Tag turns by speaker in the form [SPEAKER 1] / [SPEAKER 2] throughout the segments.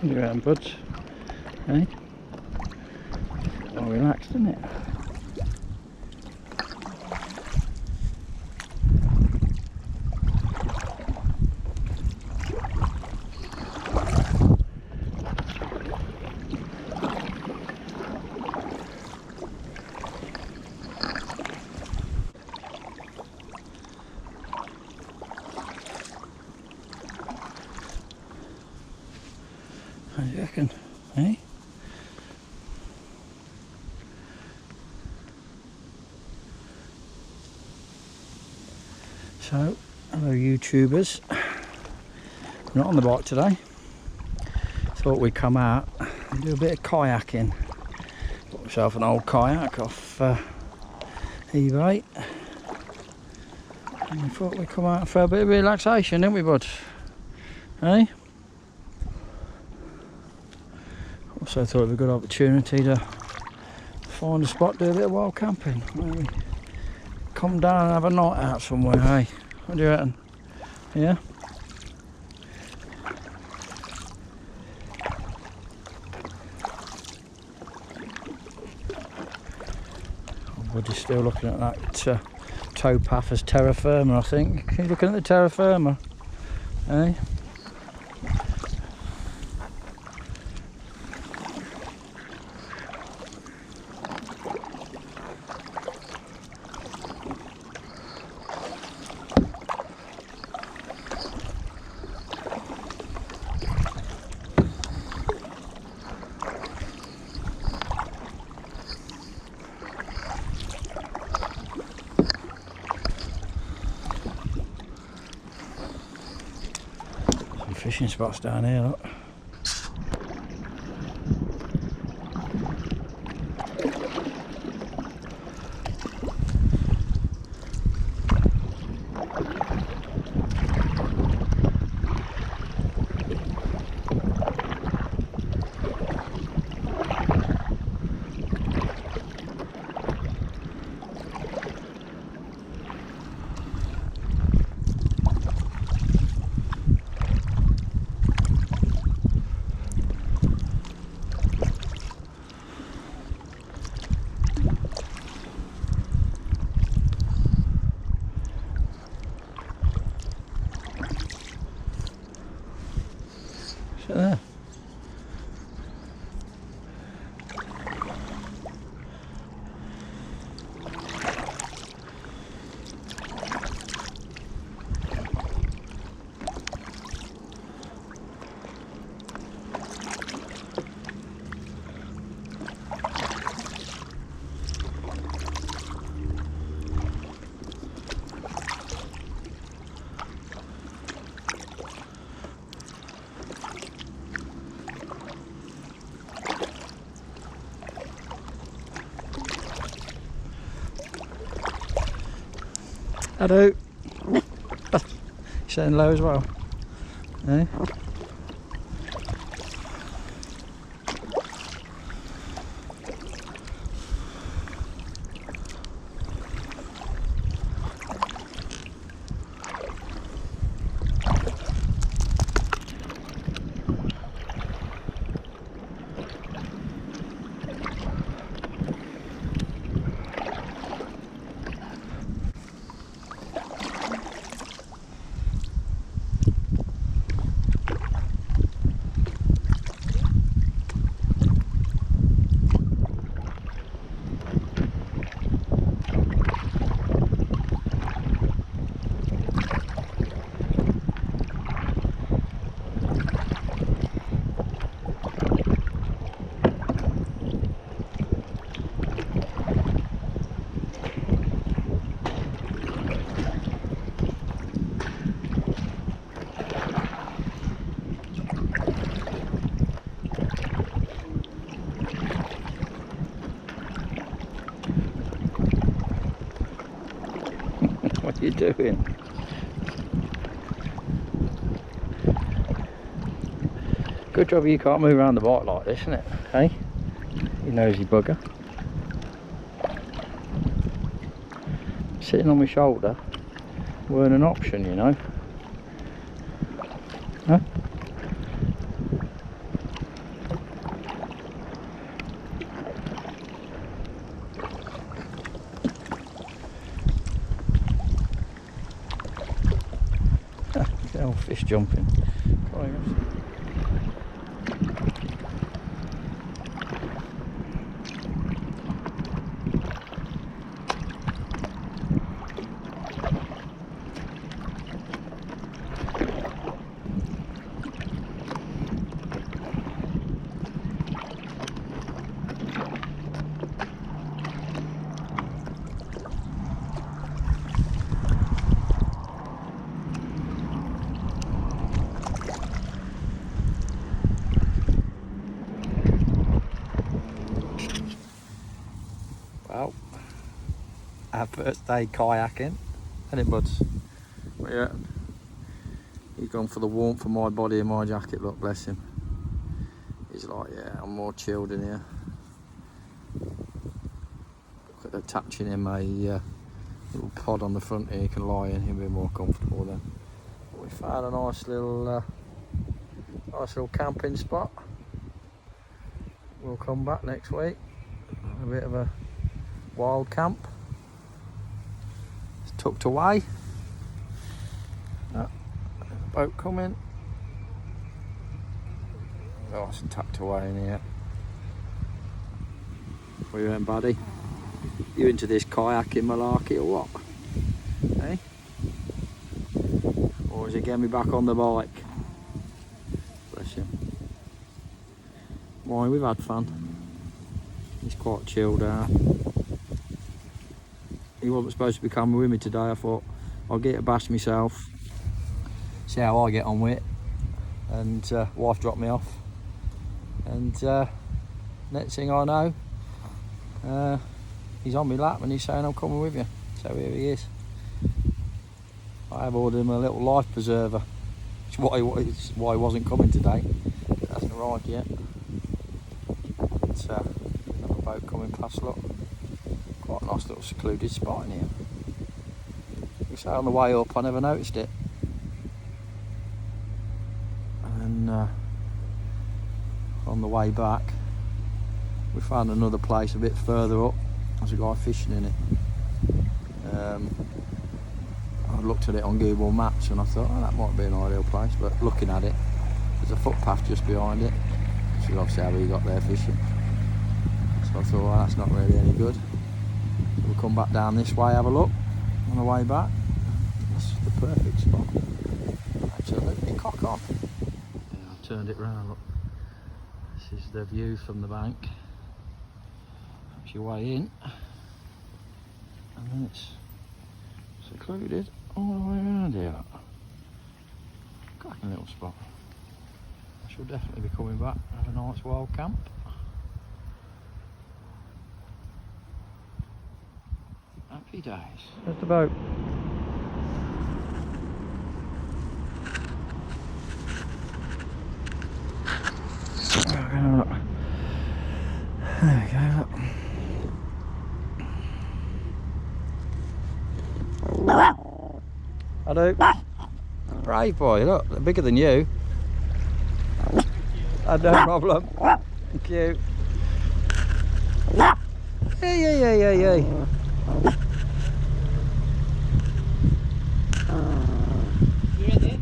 [SPEAKER 1] You reckon, buds? Eh? Well relaxed, isn't it? I reckon, eh? So, hello YouTubers. We're not on the bike today. Thought we'd come out and do a bit of kayaking. Got myself an old kayak off eBay. And we thought we'd come out for a bit of relaxation, didn't we, bud? Eh? Also thought it was a good opportunity to find a spot, do a bit of wild camping. Maybe come down and have a night out somewhere, hey? What do you reckon? Yeah? We're just still looking at that towpath as terra firma, I think. Are you looking at the terra firma? Eh? Fishing spots down here, look. There. Hello. Saying low as well. Eh? What are you doing? Good job you can't move around the bike like this, isn't it? Hey? You nosy bugger. Sitting on my shoulder weren't an option, you know. Huh? jumping. Come on, well, our first day kayaking, isn't it, buds? What you reckon? He's gone for the warmth of my body and my jacket, look, bless him. He's like, yeah, I'm more chilled in here. Look at attaching him a little pod on the front here, he can lie in, he'll be more comfortable then. But we found a nice little camping spot. We'll come back next week. A bit of a wild camp. It's tucked away. Boat coming. Oh, it's tucked away in here. What are you in, buddy? You into this kayaking malarkey or what? Eh? Or is it getting me back on the bike? Bless him. Why, we've had fun. He's quite chilled out. He wasn't supposed to be coming with me today. I thought I'll get a bash myself, see how I get on with it, and wife dropped me off, and next thing I know, he's on my lap and he's saying I'm coming with you. So here he is. I have ordered him a little life preserver. It's why he wasn't coming today. It hasn't arrived yet. It's another boat coming past, look. Quite a nice little secluded spot in here. You say on the way up I never noticed it. And on the way back we found another place a bit further up. There's a guy fishing in it. I looked at it on Google Maps and I thought, oh, that might be an ideal place, but looking at it, there's a footpath just behind it, so obviously how he got there fishing. So I thought, well, that's not really any good. So we'll come back down this way, have a look on the way back. This is the perfect spot. Absolutely cock on. Yeah, I've turned it round, look. This is the view from the bank. That's your way in. And then it's secluded all the way around here. Cracking little spot. I shall definitely be coming back and have a nice wild camp. Happy days. There's the boat. There we go, look. I do. Brave boy, look, they're bigger than you. No problem. Thank you. Yeah.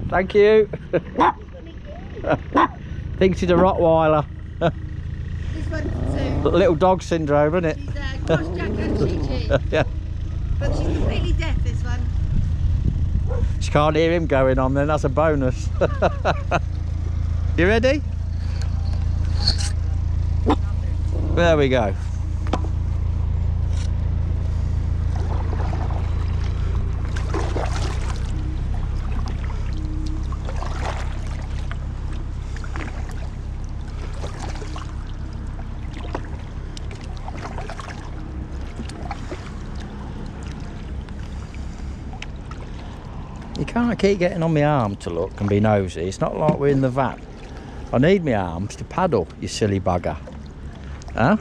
[SPEAKER 1] Thank you. Thinks he's a Rottweiler.
[SPEAKER 2] This one's too.
[SPEAKER 1] Little dog syndrome, isn't it?
[SPEAKER 2] She's cross Jack and Chi Chi.
[SPEAKER 1] Yeah.
[SPEAKER 2] But she's completely deaf, this one.
[SPEAKER 1] She can't hear him going on then, that's a bonus. You ready? There we go. You can't keep getting on my arm to look and be nosy. It's not like we're in the van. I need my arms to paddle, you silly bugger. Huh?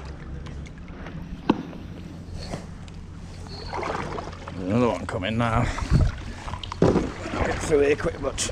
[SPEAKER 1] There's another one coming now. I'll get through here quick, but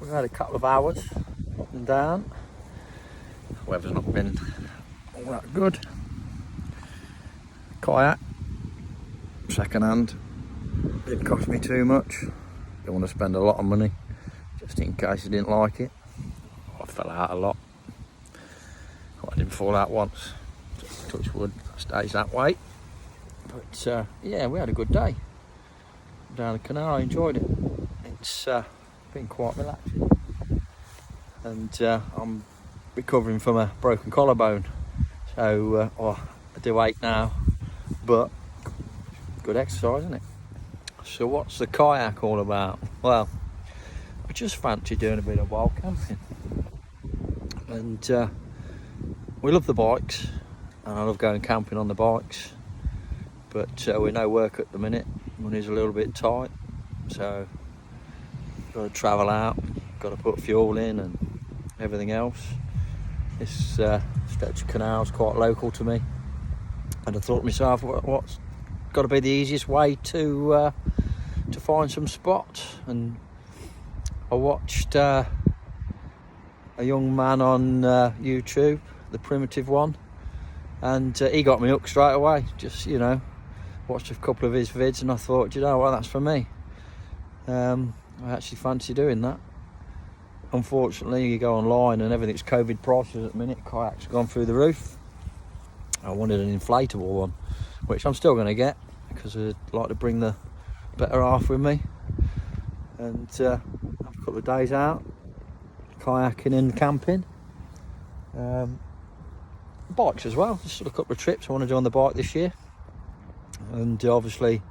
[SPEAKER 1] we've had a couple of hours up and down. The weather's not been all that good. Kayak, second hand, didn't cost me too much. Don't want to spend a lot of money just in case I didn't like it. I fell out a lot. I didn't fall out once. Just touch wood, stays that way. But yeah, we had a good day down the canal. I enjoyed it. It's been quite relaxing, and I'm recovering from a broken collarbone, so I do ache now, but good exercise, isn't it? So what's the kayak all about? Well, I just fancy doing a bit of wild camping, and we love the bikes, and I love going camping on the bikes, but we're no work at the minute. Money's a little bit tight, so got to travel out, got to put fuel in and everything else. This stretch of canal's quite local to me, and I thought to myself, what's got to be the easiest way to find some spots? And I watched a young man on YouTube, the Primitive One, and he got me hooked straight away. Just, you know, watched a couple of his vids, and I thought, you know what, that's for me. I actually fancy doing that. Unfortunately, you go online and everything's COVID prices at the minute. Kayaks have gone through the roof. I wanted an inflatable one, which I'm still going to get because I'd like to bring the better half with me, and have a couple of days out kayaking and camping. Bikes as well, just a couple of trips I want to do on the bike this year, and obviously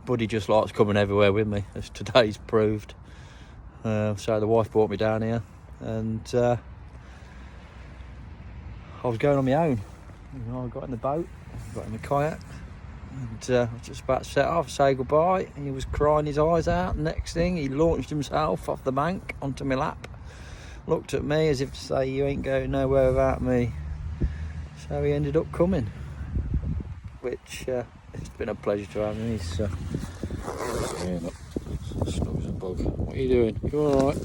[SPEAKER 1] Buddy just likes coming everywhere with me, as today's proved. So the wife brought me down here, and I was going on my own. You know, I got in the boat, got in the kayak, and I was just about to set off, say goodbye, and he was crying his eyes out. Next thing, he launched himself off the bank onto my lap, looked at me as if to say, you ain't going nowhere without me. So he ended up coming, which it's been a pleasure to have him. He's yeah, look, snug as a bug. What are you doing? You alright?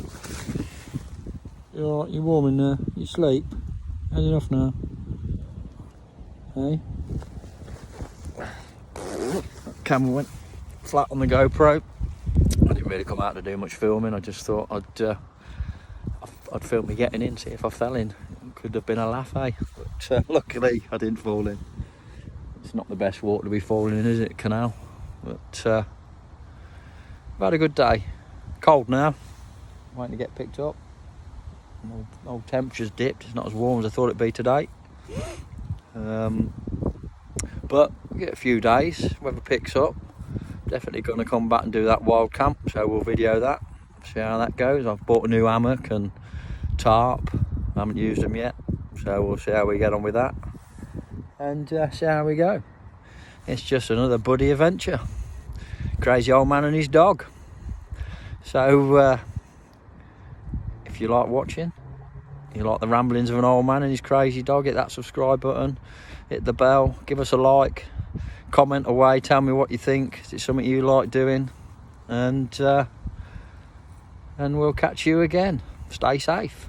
[SPEAKER 1] You alright? You warm in there? You sleep? Had enough now? Hey? Camera went flat on the GoPro. I didn't really come out to do much filming. I just thought I'd film me getting in, see if I fell in. It could have been a laugh, eh? But luckily I didn't fall in. It's not the best water to be falling in, is it, canal? But I've had a good day. Cold now, waiting to get picked up. Old temperature's dipped. It's not as warm as I thought it'd be today. But we get a few days, weather picks up. Definitely going to come back and do that wild camp, so we'll video that, see how that goes. I've bought a new hammock and tarp. I haven't used them yet, so we'll see how we get on with that, and see how we go. It's just another Buddy adventure. Crazy old man and his dog. So if you like watching, you like the ramblings of an old man and his crazy dog, hit that subscribe button, hit the bell, give us a like, comment away, tell me what you think. Is it something you like doing? And we'll catch you again. Stay safe.